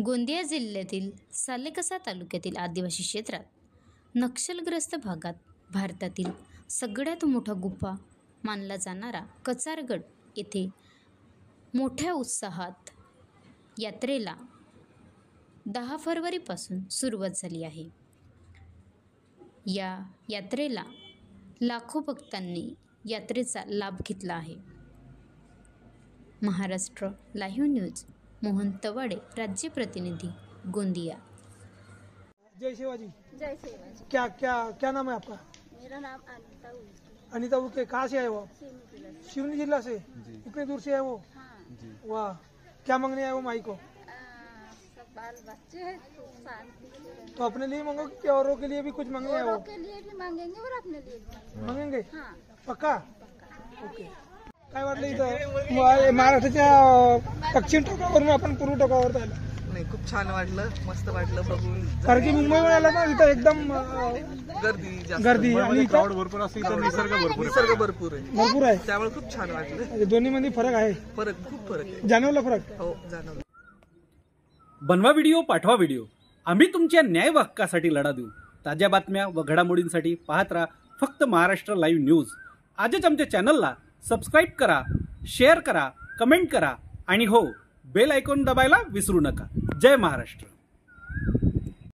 गोंदिया जिल्ह्यातील सालेकसा तालुक्यातील आदिवासी क्षेत्रात नक्षलग्रस्त भागात भारतातील सगळ्यात मोठा गुफा मानला जाणारा कचारगड येथे मोठ्या उत्साहात यात्रेला 10 फरवरीपासून सुरुवात झाली आहे। या यात्रेला लाखो भक्तांनी यात्रेचा लाभ घेतला आहे। महाराष्ट्र लाईव्ह न्यूज मोहन तवाड़े, राज्य प्रतिनिधि, गोंदिया। जय शिवाजी। जय शिवाजी। क्या क्या क्या नाम है आपका? मेरा नाम अनिता उल्के। अनिता उल्के, कहाँ से आए हो? सिवनी जिला से। इतने दूर से आए हो? हाँ। वाह, क्या मांगने आए हो माई को? सब बाल बच्चे हैं, शांति से रहें। तो अपने लिए मांगो कि औरों के लिए भी कुछ मांगने आए हो? औरों के लिए भी मांगेंगे और अपने लिए भी मांगेंगे? हाँ। पक्का? ओके। काय वाटलं इथं महाराष्ट्राच्या पश्चिम टोकावरून आपण पूर्व टोकावर आलो? नाही, खूप छान वाटलं, मस्त वाटलं बघून। कारण की मुंबईवर आला ना, इथं एकदम गर्दी आणि क्राउड भरपूर असते, इथं निसर्ग भरपूर आहे, त्यामुळे खूप छान वाटलं। दोन्ही मध्ये फरक आहे? खूप फरक आहे। जाणवला फरक? हो, जाणवलं। बनवा व्हिडिओ, पाठवा व्हिडिओ, आम्ही तुमच्या न्याय हक्कासाठी लढा देऊ। ताज्या बातम्या व घडामोडींसाठी पाहत राहा फक्त महाराष्ट्र लाईव्ह न्यूज। आजच आमच्या चॅनलला सबस्क्राईब करा, शेअर करा, कमेंट करा आणि हो, बेल आयकॉन दबायला विसरू नका। जय महाराष्ट्र।